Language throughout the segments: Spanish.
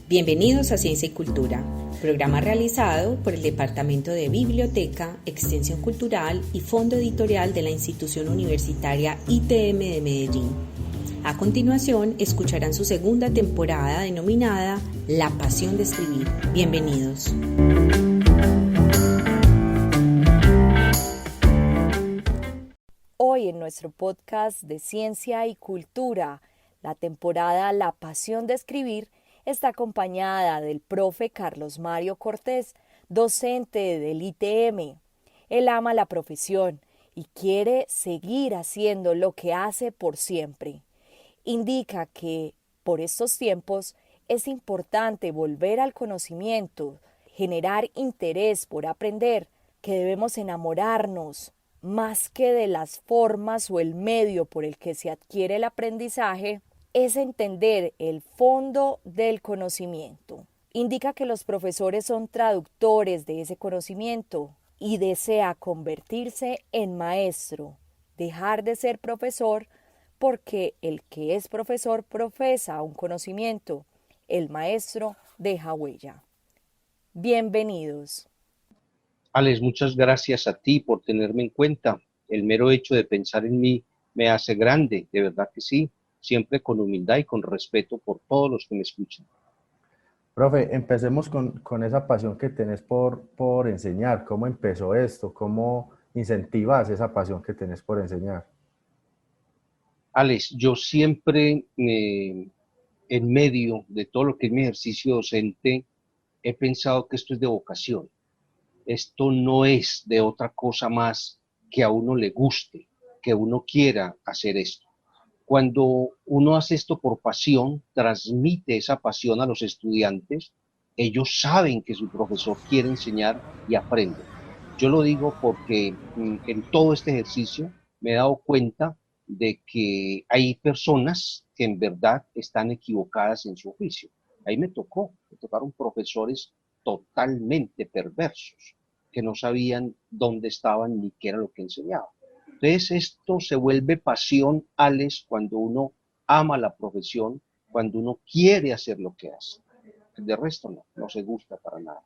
Bienvenidos a Ciencia y Cultura, programa realizado por el Departamento de Biblioteca, Extensión Cultural y Fondo Editorial de la Institución Universitaria ITM de Medellín. A continuación, escucharán su segunda temporada denominada La Pasión de Escribir. Bienvenidos. Hoy en nuestro podcast de Ciencia y Cultura, la temporada La Pasión de Escribir está acompañada del profe Carlos Mario Cortés, docente del ITM. Él ama la profesión y quiere seguir haciendo lo que hace por siempre. Indica que, por estos tiempos, es importante volver al conocimiento, generar interés por aprender, que debemos enamorarnos, más que de las formas o el medio por el que se adquiere el aprendizaje, es entender el fondo del conocimiento. Indica que los profesores son traductores de ese conocimiento y desea convertirse en maestro, dejar de ser profesor, porque el que es profesor profesa un conocimiento, el maestro deja huella. Bienvenidos. Alex, muchas gracias a ti por tenerme en cuenta. El mero hecho de pensar en mí me hace grande, de verdad que sí, siempre con humildad y con respeto por todos los que me escuchan. Profe, empecemos con esa pasión que tenés por enseñar. ¿Cómo empezó esto? ¿Cómo incentivas esa pasión que tenés por enseñar? Alex, yo siempre, en medio de todo lo que es mi ejercicio docente, he pensado que esto es de vocación. Esto no es de otra cosa más que a uno le guste, que uno quiera hacer esto. Cuando uno hace esto por pasión, transmite esa pasión a los estudiantes, ellos saben que su profesor quiere enseñar y aprende. Yo lo digo porque en todo este ejercicio me he dado cuenta de que hay personas que en verdad están equivocadas en su juicio. Ahí me tocaron profesores totalmente perversos, que no sabían dónde estaban ni qué era lo que enseñaban. Entonces esto se vuelve pasión, Alex, cuando uno ama la profesión, cuando uno quiere hacer lo que hace. De resto no se gusta para nada.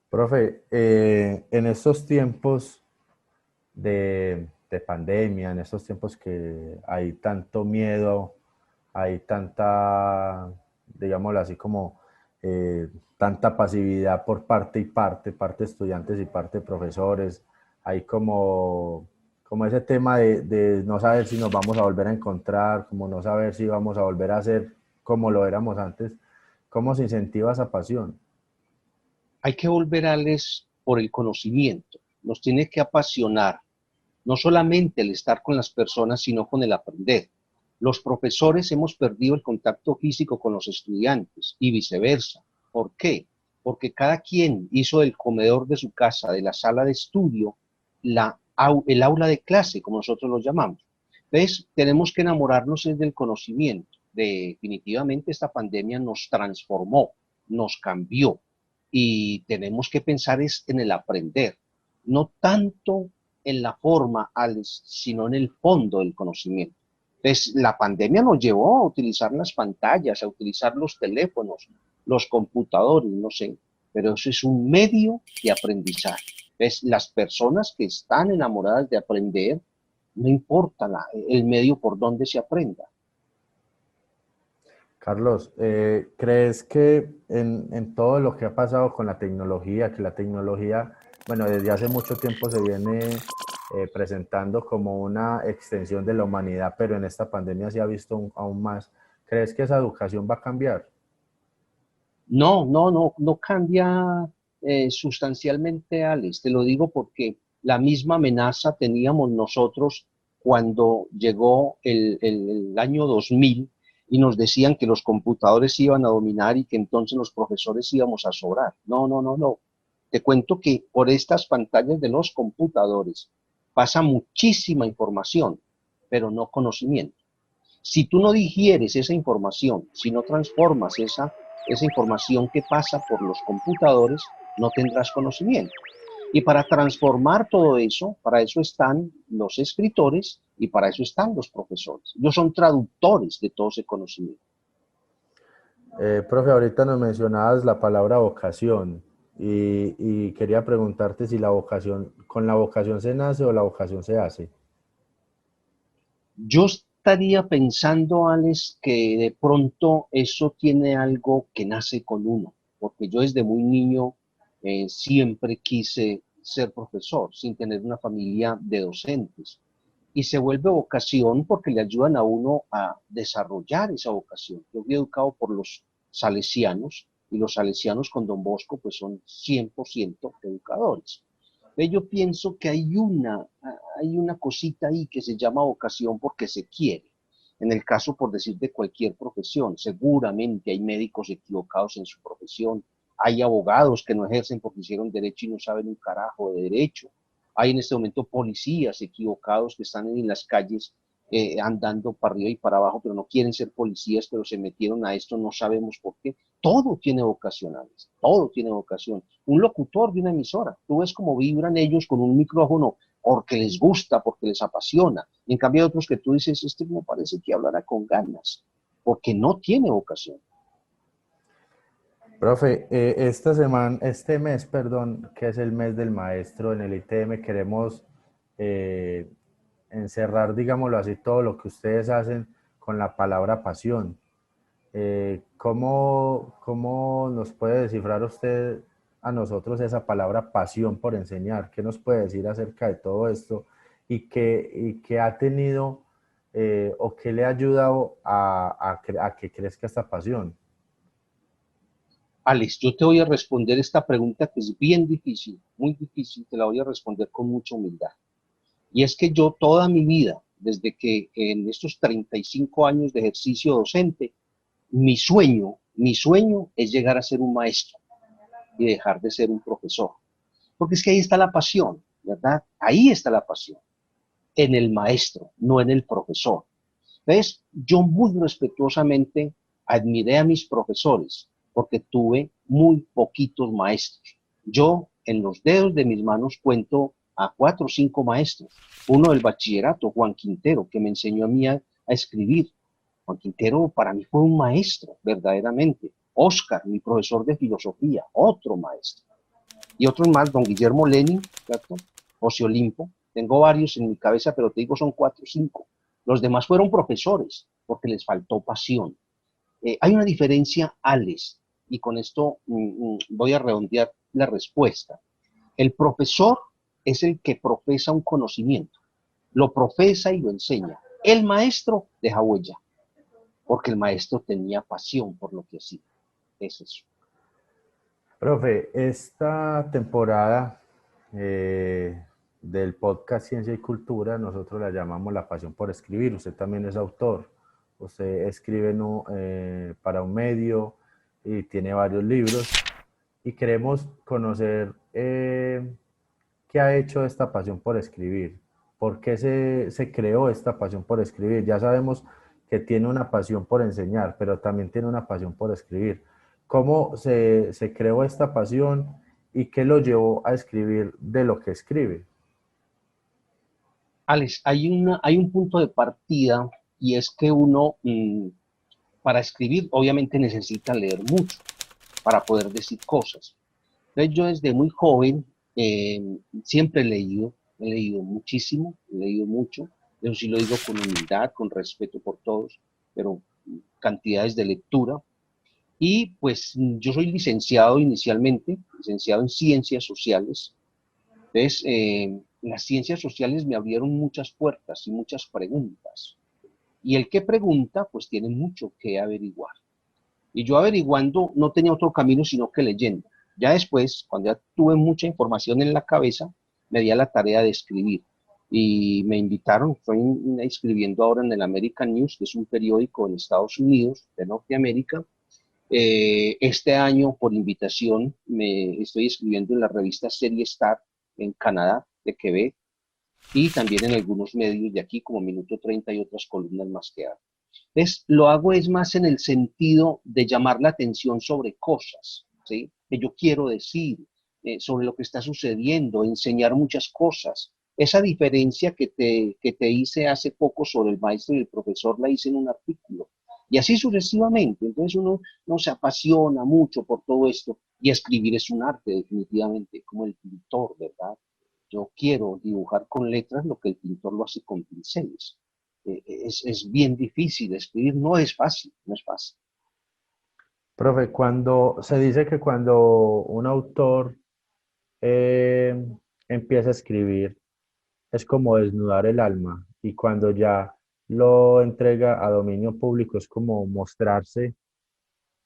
Profe, en estos tiempos de pandemia, en estos tiempos que hay tanto miedo, hay tanta, digámoslo así, como tanta pasividad por parte y parte estudiantes y parte profesores, hay como ese tema de no saber si nos vamos a volver a encontrar, como no saber si vamos a volver a ser como lo éramos antes. ¿Cómo se incentiva esa pasión? Hay que volver, Alex, por el conocimiento. Nos tiene que apasionar, no solamente el estar con las personas, sino con el aprender. Los profesores hemos perdido el contacto físico con los estudiantes y viceversa. ¿Por qué? Porque cada quien hizo del comedor de su casa, de la sala de estudio, el aula de clase, como nosotros lo llamamos. Entonces, tenemos que enamorarnos del conocimiento. Definitivamente esta pandemia nos transformó, nos cambió y tenemos que pensar en el aprender, no tanto en la forma, Alex, sino en el fondo del conocimiento. Entonces, la pandemia nos llevó a utilizar las pantallas, a utilizar los teléfonos, los computadores, no sé, pero eso es un medio de aprendizaje. Entonces, las personas que están enamoradas de aprender, no importa el medio por donde se aprenda. Carlos, ¿crees que en todo lo que ha pasado con la tecnología, que la tecnología, bueno, desde hace mucho tiempo se viene presentando como una extensión de la humanidad, pero en esta pandemia se ha visto aún más? ¿Crees que esa educación va a cambiar? No cambia sustancialmente, Alex. Te lo digo porque la misma amenaza teníamos nosotros cuando llegó el año 2000 y nos decían que los computadores iban a dominar y que entonces los profesores íbamos a sobrar. No. Te cuento que por estas pantallas de los computadores pasa muchísima información, pero no conocimiento. Si tú no digieres esa información, si no transformas esa información que pasa por los computadores, no tendrás conocimiento. Y para transformar todo eso, para eso están los escritores y para eso están los profesores. Ellos son traductores de todo ese conocimiento. Profe, ahorita nos mencionabas la palabra vocación y quería preguntarte si la vocación, ¿con la vocación se nace o la vocación se hace? Yo estaría pensando, Alex, que de pronto eso tiene algo que nace con uno, porque yo desde muy niño siempre quise ser profesor, sin tener una familia de docentes. Y se vuelve vocación porque le ayudan a uno a desarrollar esa vocación. Yo fui educado por los salesianos y los salesianos con Don Bosco pues son 100% educadores. Yo pienso que hay una cosita ahí que se llama vocación porque se quiere. En el caso, por decir, de cualquier profesión, seguramente hay médicos equivocados en su profesión, hay abogados que no ejercen porque hicieron derecho y no saben un carajo de derecho, hay en este momento policías equivocados que están en las calles andando para arriba y para abajo, pero no quieren ser policías, pero se metieron a esto, no sabemos por qué. Todo tiene vocacionales, todo tiene vocación. Un locutor de una emisora, tú ves cómo vibran ellos con un micrófono porque les gusta, porque les apasiona. En cambio hay otros que tú dices, este me parece que hablará con ganas, porque no tiene vocación. Profe, este mes, perdón, que es el mes del maestro en el ITM, queremos eh, encerrar, digámoslo así, todo lo que ustedes hacen con la palabra pasión. ¿Cómo nos puede descifrar usted a nosotros esa palabra pasión por enseñar? ¿Qué nos puede decir acerca de todo esto? ¿Y qué ha tenido o qué le ha ayudado a que crezca esta pasión? Alex, yo te voy a responder esta pregunta que es bien difícil, muy difícil, te la voy a responder con mucha humildad. Y es que yo toda mi vida, desde que en estos 35 años de ejercicio docente, mi sueño es llegar a ser un maestro y dejar de ser un profesor. Porque es que ahí está la pasión, ¿verdad? Ahí está la pasión, en el maestro, no en el profesor. ¿Ves? Yo muy respetuosamente admiré a mis profesores porque tuve muy poquitos maestros. Yo en los dedos de mis manos cuento a 4 o 5 maestros. Uno del bachillerato, Juan Quintero, que me enseñó a mí a escribir. Juan Quintero para mí fue un maestro, verdaderamente. Oscar, mi profesor de filosofía, otro maestro. Y otros más, don Guillermo Lenin, ¿cierto? José Olimpo. Tengo varios en mi cabeza, pero te digo son 4 o 5. Los demás fueron profesores, porque les faltó pasión. Hay una diferencia, Alex, y con esto voy a redondear la respuesta. El profesor es el que profesa un conocimiento, lo profesa y lo enseña. El maestro deja huella, porque el maestro tenía pasión por lo que hacía. Eso es. Profe, esta temporada del podcast Ciencia y Cultura, nosotros la llamamos La Pasión por Escribir. Usted también es autor. Usted escribe para un medio y tiene varios libros. Y queremos conocer qué ha hecho esta pasión por escribir. ¿Por qué se creó esta pasión por escribir? Ya sabemos que tiene una pasión por enseñar, pero también tiene una pasión por escribir. ¿Cómo se creó esta pasión y qué lo llevó a escribir de lo que escribe? Alex, hay un punto de partida y es que uno, para escribir, obviamente necesita leer mucho para poder decir cosas. Entonces, yo desde muy joven siempre he leído muchísimo, he leído mucho, eso sí lo digo con humildad, con respeto por todos, pero cantidades de lectura. Y pues yo soy licenciado inicialmente, licenciado en ciencias sociales. Entonces, las ciencias sociales me abrieron muchas puertas y muchas preguntas. Y el que pregunta, pues tiene mucho que averiguar. Y yo averiguando no tenía otro camino sino que leyendo. Ya después, cuando ya tuve mucha información en la cabeza, me di a la tarea de escribir. Y me invitaron, estoy escribiendo ahora en el American News, que es un periódico en Estados Unidos, de Norteamérica. Este año, por invitación, me estoy escribiendo en la revista Serie Star en Canadá, de Quebec, y también en algunos medios de aquí, como Minuto 30 y otras columnas más que hago. Entonces, lo hago es más en el sentido de llamar la atención sobre cosas, ¿sí? Que yo quiero decir, sobre lo que está sucediendo, enseñar muchas cosas. Esa diferencia que te hice hace poco sobre el maestro y el profesor la hice en un artículo. Y así sucesivamente. Entonces uno no se apasiona mucho por todo esto y escribir es un arte definitivamente, como el pintor, ¿verdad? Yo quiero dibujar con letras lo que el pintor lo hace con pinceles. Es bien difícil, escribir no es fácil, no es fácil. Profe, cuando se dice que cuando un autor eh, empieza a escribir, es como desnudar el alma y cuando ya lo entrega a dominio público es como mostrarse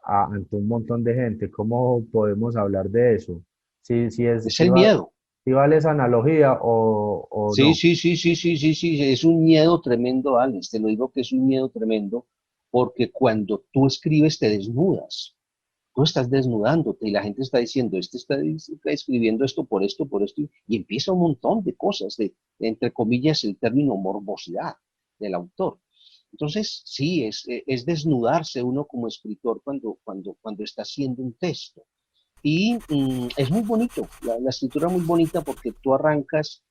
ante un montón de gente. ¿Cómo podemos hablar de eso? Es el miedo. Si vale esa analogía o Sí, no. sí, sí, sí, sí, sí, sí, es un miedo tremendo, Alex, te lo digo que es un miedo tremendo, porque cuando tú escribes te desnudas, tú estás desnudándote y la gente está diciendo, está escribiendo por esto, y empieza un montón de cosas, entre comillas, el término morbosidad del autor. Entonces, sí, es desnudarse uno como escritor cuando está haciendo un texto. Y es muy bonito, la escritura es muy bonita porque tú arrancas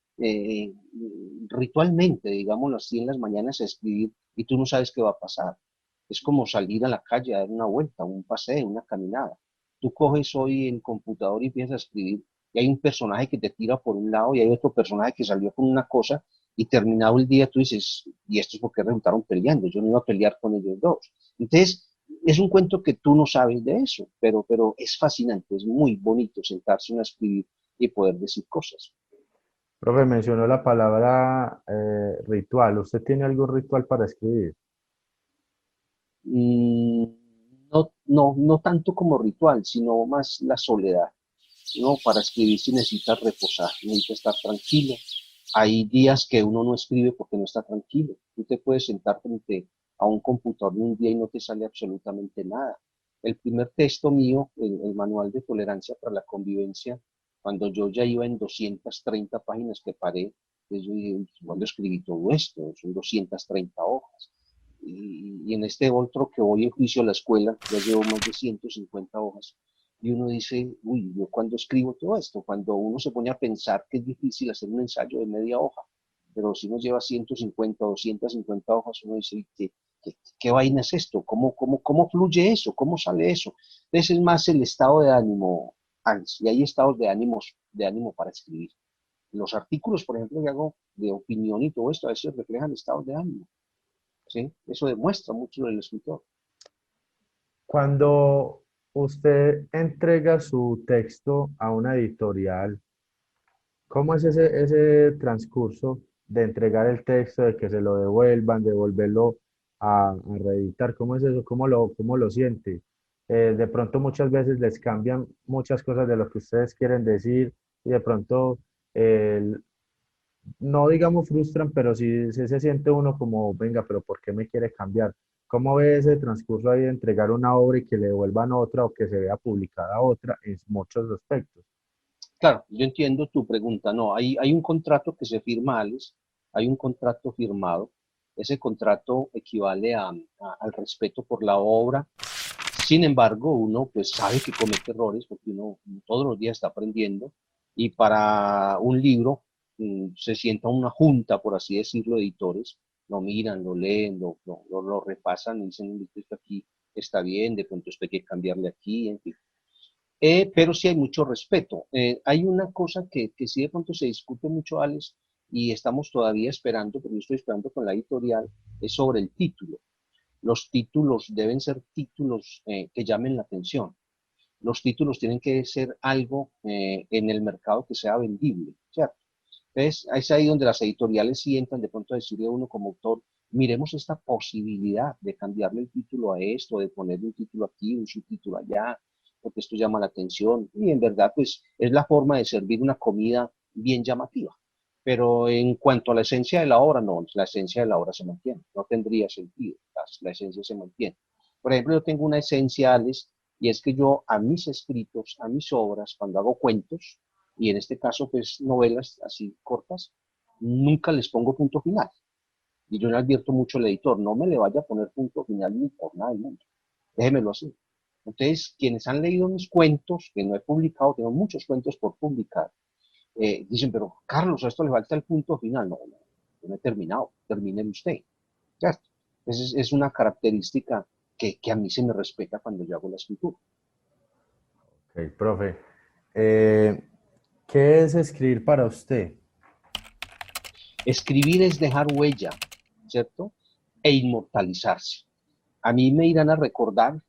ritualmente, digámoslo así, en las mañanas a escribir y tú no sabes qué va a pasar. Es como salir a la calle a dar una vuelta, un paseo, una caminada. Tú coges hoy el computador y empiezas a escribir y hay un personaje que te tira por un lado y hay otro personaje que salió con una cosa y terminado el día tú dices, y esto es porque resultaron peleando, yo no iba a pelear con ellos dos. Entonces, es un cuento que tú no sabes de eso, pero es fascinante, es muy bonito sentarse a escribir y poder decir cosas. Profe, mencionó la palabra ritual. ¿Usted tiene algún ritual para escribir? Mm, no tanto como ritual, sino más la soledad. No, para escribir si necesitas reposar, necesitas estar tranquilo. Hay días que uno no escribe porque no está tranquilo. Tú te puedes sentar frente a un computador un día y no te sale absolutamente nada. El primer texto mío, el manual de tolerancia para la convivencia, cuando yo ya iba en 230 páginas que paré, pues yo dije, "Uy, ¿cuándo escribí todo esto? Son 230 hojas. Y en este otro que voy en juicio a la escuela, ya llevo más de 150 hojas. Y uno dice, uy, yo cuando escribo todo esto, cuando uno se pone a pensar que es difícil hacer un ensayo de media hoja, pero si uno lleva 150 o 250 hojas, uno dice, ¿qué vaina es esto? ¿Cómo fluye eso? ¿Cómo sale eso? Entonces es más el estado de ánimo, Hans, y hay estados de ánimo para escribir. Los artículos, por ejemplo, que hago de opinión y todo esto, a veces reflejan estados de ánimo, ¿sí? Eso demuestra mucho del escritor. Cuando usted entrega su texto a una editorial, ¿cómo es ese transcurso de entregar el texto, de que se lo devuelvan, de volverlo a reeditar? ¿Cómo es eso? Cómo lo siente? De pronto muchas veces les cambian muchas cosas de lo que ustedes quieren decir y de pronto eh, no digamos frustran, pero sí se siente uno como, venga, pero ¿por qué me quiere cambiar? ¿Cómo ve ese transcurso ahí de entregar una obra y que le devuelvan otra o que se vea publicada otra en muchos aspectos? Claro, yo entiendo tu pregunta. No, hay un contrato que se firma, Alex, hay un contrato firmado. Ese contrato equivale al respeto por la obra. Sin embargo, uno pues sabe que comete errores porque uno todos los días está aprendiendo y para un libro se sienta una junta, por así decirlo, de editores, lo miran, lo leen, lo repasan y dicen, esto aquí está bien, de pronto esto hay que cambiarle aquí, en fin. Pero sí hay mucho respeto. Hay una cosa que sí de pronto se discute mucho, Alex, y estamos todavía esperando, porque yo estoy esperando con la editorial, es sobre el título. Los títulos deben ser títulos que llamen la atención. Los títulos tienen que ser algo en el mercado que sea vendible, ¿cierto? Entonces, es ahí donde las editoriales sí entran de pronto a decirle a uno como autor, miremos esta posibilidad de cambiarle el título a esto, de ponerle un título aquí, un subtítulo allá, porque esto llama la atención. Y en verdad, pues es la forma de servir una comida bien llamativa. Pero en cuanto a la esencia de la obra, no, la esencia de la obra se mantiene, no tendría sentido, la esencia se mantiene. Por ejemplo, yo tengo una esencia, Alex, y es que yo a mis escritos, a mis obras, cuando hago cuentos, y en este caso, pues novelas así cortas, nunca les pongo punto final. Y yo le advierto mucho al editor, no me le vaya a poner punto final ni por nada del mundo, déjemelo así. Entonces, quienes han leído mis cuentos, que no he publicado, tengo muchos cuentos por publicar, dicen, pero Carlos, a esto le falta el punto final. No, no, yo no he terminado, termine usted. ¿Cierto? Esa es una característica que a mí se me respeta cuando yo hago la escritura. Ok, profe. ¿Qué es escribir para usted? Escribir es dejar huella, ¿cierto? E inmortalizarse. A mí me irán a recordar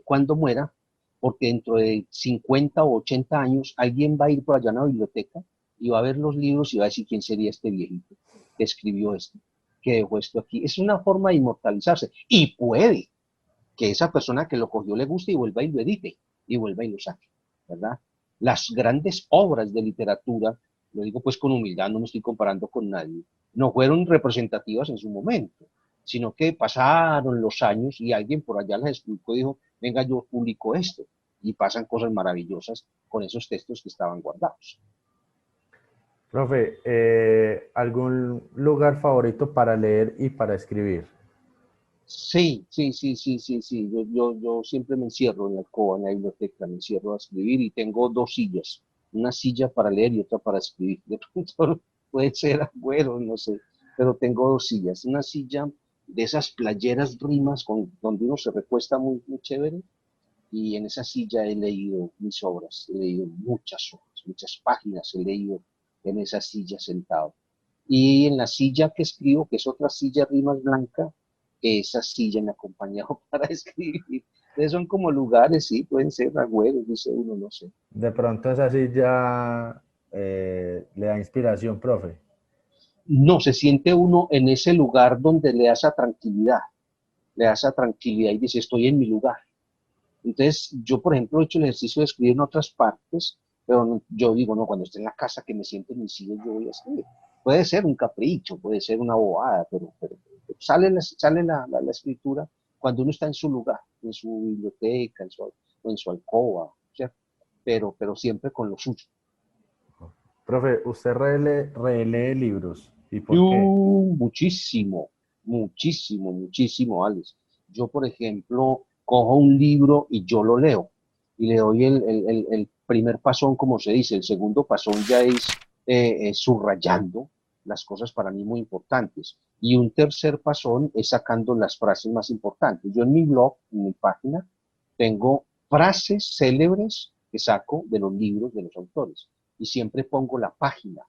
cuando muera, porque dentro de 50 o 80 años alguien va a ir por allá a la biblioteca y va a ver los libros y va a decir quién sería este viejito que escribió esto, que dejó esto aquí. Es una forma de inmortalizarse y puede que esa persona que lo cogió le guste y vuelva y lo edite y vuelva y lo saque, ¿verdad? Las grandes obras de literatura, lo digo pues con humildad, no me estoy comparando con nadie, no fueron representativas en su momento, sino que pasaron los años y alguien por allá las explicó y dijo, venga, yo publico esto, y pasan cosas maravillosas con esos textos que estaban guardados. Profe, ¿algún lugar favorito para leer y para escribir? Sí, sí, sí, sí, sí, sí. Yo siempre me encierro en la alcoba, en la biblioteca, me encierro a escribir y tengo dos sillas, una silla para leer y otra para escribir. De pronto puede ser agüero, no sé, pero tengo dos sillas. Una silla de esas playeras rimas donde uno se recuesta muy, muy chévere y en esa silla he leído mis obras, he leído muchas obras, muchas páginas he leído en esa silla sentado. Y en la silla que escribo, que es otra silla rimas blanca, esa silla me ha acompañado para escribir. Entonces son como lugares, sí, pueden ser agüeros, dice uno, no sé. De pronto esa silla le da inspiración, profe. No, se siente uno en ese lugar donde le da esa tranquilidad y dice, estoy en mi lugar. Entonces, yo, por ejemplo, he hecho el ejercicio de escribir en otras partes, pero yo digo, no, cuando esté en la casa que me siente en mi silla, yo voy a escribir. Puede ser un capricho, puede ser una bobada, pero sale la escritura cuando uno está en su lugar, en su biblioteca, o en su alcoba, ¿cierto? Pero siempre con lo suyo. Profe, ¿usted relee libros? ¿Y Y, por qué? muchísimo, muchísimo, muchísimo, Alex. Yo, por ejemplo, cojo un libro y yo lo leo y le doy el primer pasón, como se dice, el segundo pasón ya es subrayando las cosas para mí muy importantes y un tercer pasón es sacando las frases más importantes. Yo en mi blog, en mi página, tengo frases célebres que saco de los libros de los autores y siempre pongo la página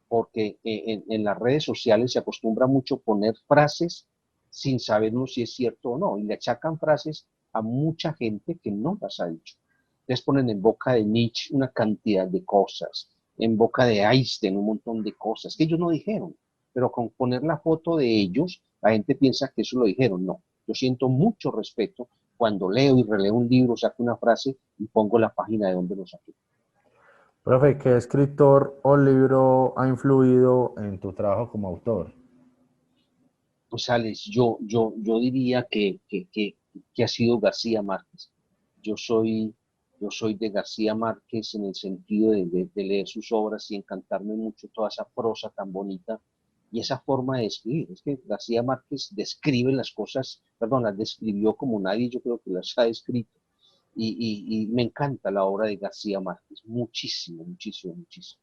porque en las redes sociales se acostumbra mucho poner frases sin saber uno si es cierto o no, y le achacan frases a mucha gente que no las ha dicho. Les ponen en boca de Nietzsche una cantidad de cosas, en boca de Einstein un montón de cosas que ellos no dijeron, pero con poner la foto de ellos, la gente piensa que eso lo dijeron. No, yo siento mucho respeto cuando leo y releo un libro, saco una frase y pongo la página de donde lo saqué. Profe, ¿qué escritor o libro ha influido en tu trabajo como autor? Pues Alex, yo diría que ha sido García Márquez. Yo soy, yo soy de García Márquez en el sentido de leer sus obras y encantarme mucho toda esa prosa tan bonita y esa forma de escribir. Es que García Márquez describe las cosas, perdón, las describió como nadie, yo creo que las ha escrito. Y me encanta la obra de García Márquez, muchísimo, muchísimo, muchísimo.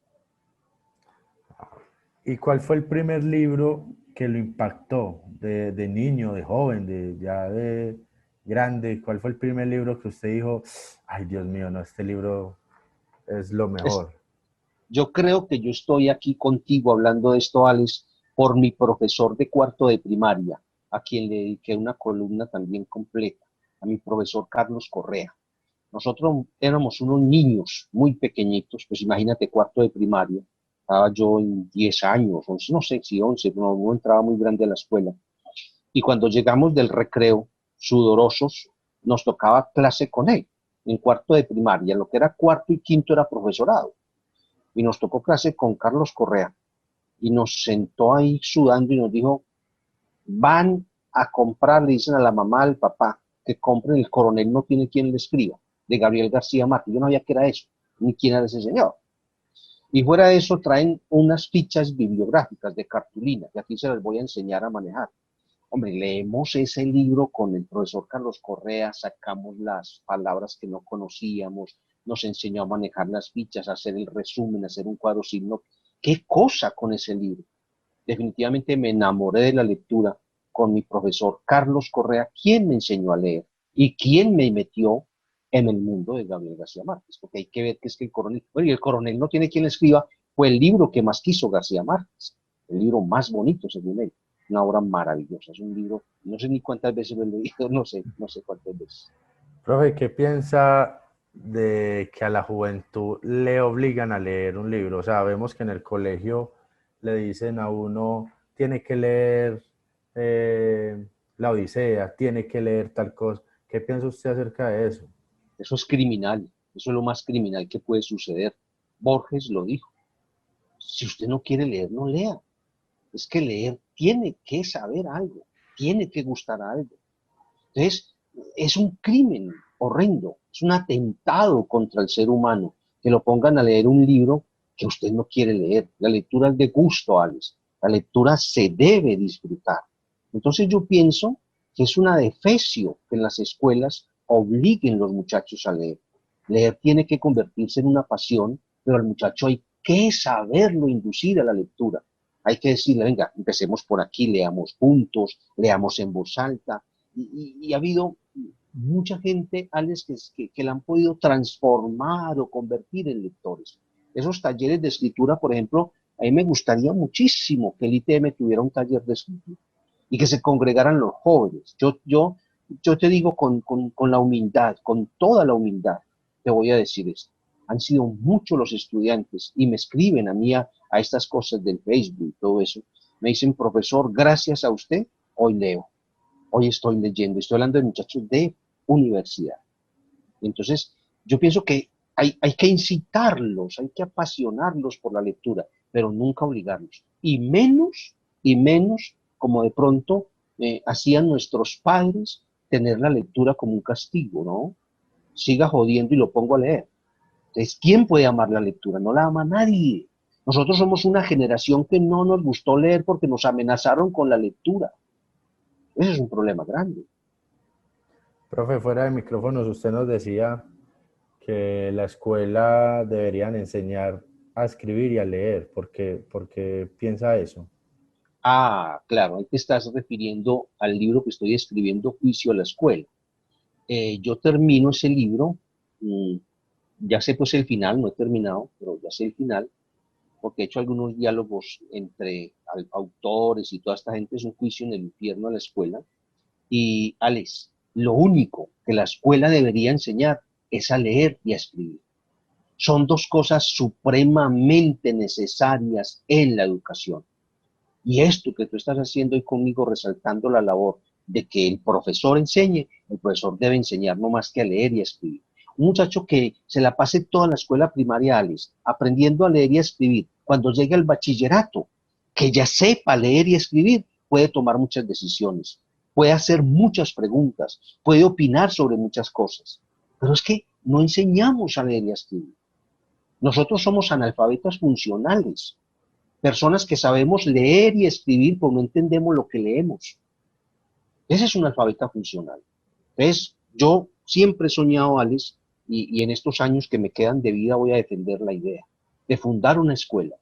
¿Y cuál fue el primer libro que lo impactó de niño, de joven, ya de grande? ¿Cuál fue el primer libro que usted dijo, ay Dios mío, no, este libro es lo Es, mejor? Yo creo que yo estoy aquí contigo hablando de esto, Alex, por mi profesor de cuarto de primaria, a quien le dediqué una columna también completa, a mi profesor Carlos Correa. Nosotros éramos unos niños muy pequeñitos, pues imagínate, cuarto de primaria, estaba yo en 10 años, 11, no sé si 11, pero no entraba muy grande a la escuela. Y cuando llegamos del recreo, sudorosos, nos tocaba clase con él, en cuarto de primaria, lo que era cuarto y quinto era profesorado y nos tocó clase con Carlos Correa y nos sentó ahí sudando y nos dijo, van a comprar, le dicen a la mamá, al papá, que compren El Coronel no tiene quien le escriba, de Gabriel García Márquez. Yo no sabía qué era eso, ni quién era ese señor. Y fuera de eso traen unas fichas bibliográficas de cartulina, que aquí se las voy a enseñar a manejar. Hombre, leemos ese libro con el profesor Carlos Correa, sacamos las palabras que no conocíamos, nos enseñó a manejar las fichas, a hacer el resumen, a hacer un cuadro signo. ¿Qué cosa con ese libro? Definitivamente me enamoré de la lectura con mi profesor Carlos Correa, quien me enseñó a leer y quien me metió en el mundo de Gabriel García Márquez, porque hay que ver que es que el coronel, bueno, y el coronel no tiene quien le escriba, fue el libro que más quiso García Márquez, el libro más bonito según él, una obra maravillosa, es un libro, no sé ni cuántas veces lo he leído, no sé cuántas veces. Profe, ¿qué piensa de que a la juventud le obligan a leer un libro? O sea, vemos que en el colegio le dicen a uno, tiene que leer La Odisea, tiene que leer tal cosa. ¿Qué piensa usted acerca de eso? Eso es criminal, eso es lo más criminal que puede suceder. Borges lo dijo, si usted no quiere leer, no lea. Es que leer tiene que saber algo, tiene que gustar algo. Entonces, es un crimen horrendo, es un atentado contra el ser humano que lo pongan a leer un libro que usted no quiere leer. La lectura es de gusto, Alex. La lectura se debe disfrutar. Entonces yo pienso que es una defecio que en las escuelas obliguen los muchachos a leer. Leer tiene que convertirse en una pasión, pero al muchacho hay que saberlo inducir a la lectura. Hay que decirle, venga, empecemos por aquí, leamos juntos, leamos en voz alta. Y ha habido mucha gente, Alex, que la han podido transformar o convertir en lectores. Esos talleres de escritura, por ejemplo, a mí me gustaría muchísimo que el ITM tuviera un taller de escritura y que se congregaran los jóvenes. Yo te digo con la humildad, con toda la humildad, te voy a decir esto. Han sido muchos los estudiantes y me escriben a mí a estas cosas del Facebook, todo eso. Me dicen, profesor, gracias a usted, hoy leo, hoy estoy leyendo, estoy hablando de muchachos de universidad. Entonces, yo pienso que hay que incitarlos, hay que apasionarlos por la lectura, pero nunca obligarlos. Y menos como de pronto hacían nuestros padres, tener la lectura como un castigo, ¿no? Siga jodiendo y lo pongo a leer. Entonces, ¿quién puede amar la lectura? No la ama nadie. Nosotros somos una generación que no nos gustó leer porque nos amenazaron con la lectura. Ese es un problema grande. Profe, fuera de micrófonos, usted nos decía que la escuela deberían enseñar a escribir y a leer. ¿Por qué piensa eso? Ah, claro, ahí te estás refiriendo al libro que estoy escribiendo, Juicio a la Escuela. Yo termino ese libro, mm, ya sé pues el final, no he terminado, pero ya sé el final, porque he hecho algunos diálogos entre autores y toda esta gente, es un juicio en el infierno a la escuela. Y Alex, lo único que la escuela debería enseñar es a leer y a escribir. Son dos cosas supremamente necesarias en la educación. Y esto que tú estás haciendo hoy conmigo, resaltando la labor de que el profesor enseñe, el profesor debe enseñar no más que a leer y a escribir. Un muchacho que se la pase toda la escuela primaria, Alex, aprendiendo a leer y a escribir, cuando llegue al bachillerato, que ya sepa leer y escribir, puede tomar muchas decisiones, puede hacer muchas preguntas, puede opinar sobre muchas cosas. Pero es que no enseñamos a leer y a escribir. Nosotros somos analfabetas funcionales, personas que sabemos leer y escribir, pero no entendemos lo que leemos. Ese es un alfabeta funcional. Entonces, yo siempre he soñado, Alex, y en estos años que me quedan de vida voy a defender la idea de fundar una escuela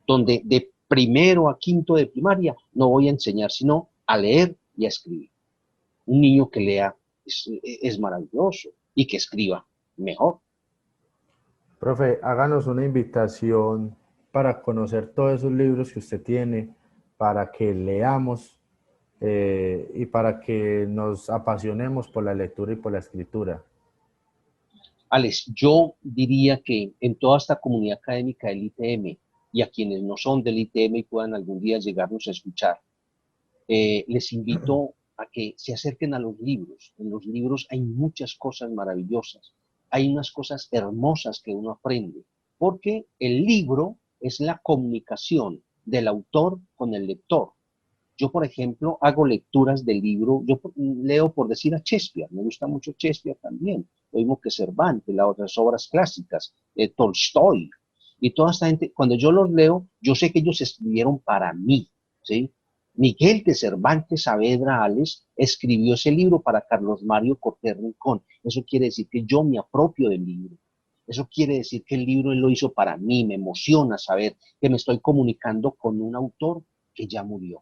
donde de primero a quinto de primaria no voy a enseñar sino a leer y a escribir. Un niño que lea es maravilloso y que escriba mejor. Profe, háganos una invitación para conocer todos esos libros que usted tiene, para que leamos y para que nos apasionemos por la lectura y por la escritura. Alex, yo diría que en toda esta comunidad académica del ITM y a quienes no son del ITM y puedan algún día llegarnos a escuchar, les invito a que se acerquen a los libros. En los libros hay muchas cosas maravillosas, hay unas cosas hermosas que uno aprende, porque el libro es la comunicación del autor con el lector. Yo, por ejemplo, hago lecturas del libro, yo leo por decir a Shakespeare, me gusta mucho Shakespeare también, lo mismo que Cervantes, las otras obras clásicas, Tolstoy, y toda esta gente, cuando yo los leo, yo sé que ellos escribieron para mí, ¿sí? Miguel de Cervantes Saavedra Ales escribió ese libro para Carlos Mario Cortés Rincón. Eso quiere decir que yo me apropio del libro. Eso quiere decir que el libro él lo hizo para mí. Me emociona saber que me estoy comunicando con un autor que ya murió.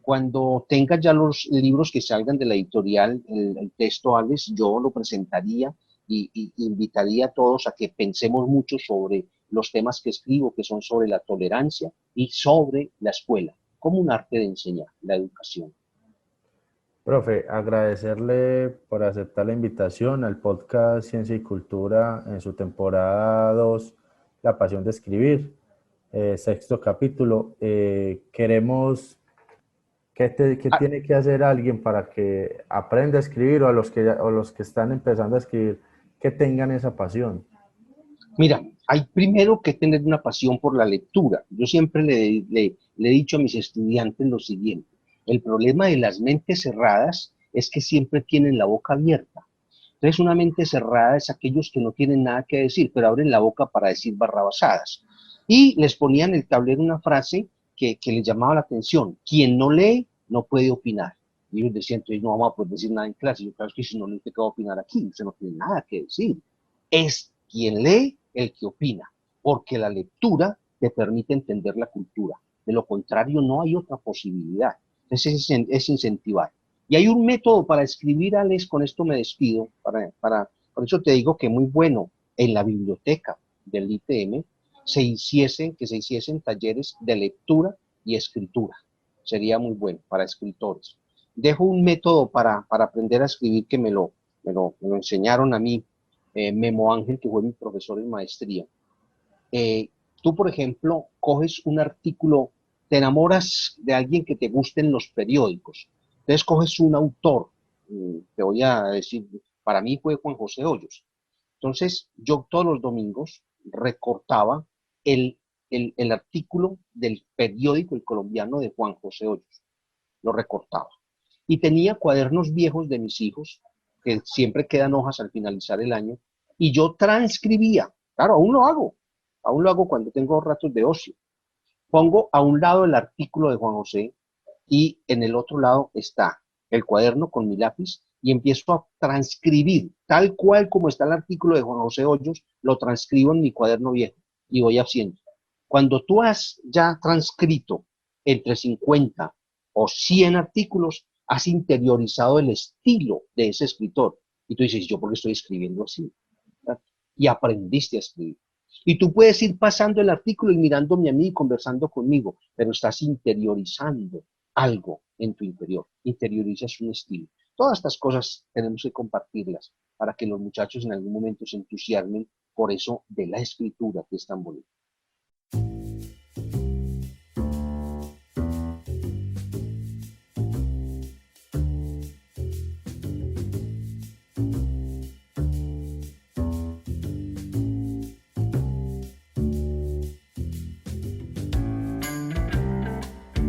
Cuando tenga ya los libros que salgan de la editorial, el texto, Alex, yo lo presentaría y invitaría a todos a que pensemos mucho sobre los temas que escribo, que son sobre la tolerancia y sobre la escuela, como un arte de enseñar, la educación. Profe, agradecerle por aceptar la invitación al podcast Ciencia y Cultura en su temporada 2, La Pasión de Escribir, sexto capítulo. Queremos, ¿qué Ah, tiene que hacer alguien para que aprenda a escribir o o los que están empezando a escribir, que tengan esa pasión? mira, hay primero que tener una pasión por la lectura. Yo siempre le he dicho a mis estudiantes lo siguiente: el problema de las mentes cerradas es que siempre tienen la boca abierta. Entonces, una mente cerrada es aquellos que no tienen nada que decir, pero abren la boca para decir barrabasadas. Y les ponía en el tablero una frase que les llamaba la atención: quien no lee no puede opinar. Y ellos decían: entonces no vamos a poder decir nada en clase. Yo, claro, es que si no lee, ¿qué va a opinar aquí? Usted no tiene nada que decir. Es quien lee el que opina, porque la lectura te permite entender la cultura. De lo contrario, no hay otra posibilidad. Entonces, es incentivar. Y hay un método para escribir, Alex, con esto me despido, por eso te digo que muy bueno en la biblioteca del ITM que se hiciesen talleres de lectura y escritura. Sería muy bueno para escritores. Dejo un método para aprender a escribir que me lo enseñaron a mí, Memo Ángel, que fue mi profesor en maestría. Eh, Tú, por ejemplo, coges un artículo, te enamoras de alguien que te guste en los periódicos. Entonces coges un autor, te voy a decir, para mí fue Juan José Hoyos. Entonces yo todos los domingos recortaba el, el artículo del periódico El Colombiano de Juan José Hoyos, lo recortaba. Y tenía cuadernos viejos de mis hijos, que siempre quedan hojas al finalizar el año, y yo transcribía. Claro, aún lo hago cuando tengo ratos de ocio. Pongo a un lado el artículo de Juan José y en el otro lado está el cuaderno con mi lápiz y empiezo a transcribir, tal cual como está el artículo de Juan José Hoyos, lo transcribo en mi cuaderno viejo y voy haciendo. Cuando tú has ya transcrito entre 50 o 100 artículos, has interiorizado el estilo de ese escritor. Y tú dices: ¿yo por qué estoy escribiendo así? ¿Verdad? Y aprendiste a escribir. Y tú puedes ir pasando el artículo y mirándome a mí y conversando conmigo, pero estás interiorizando algo en tu interior. Interiorizas un estilo. Todas estas cosas tenemos que compartirlas para que los muchachos en algún momento se entusiasmen por eso de la escritura que es tan bonita.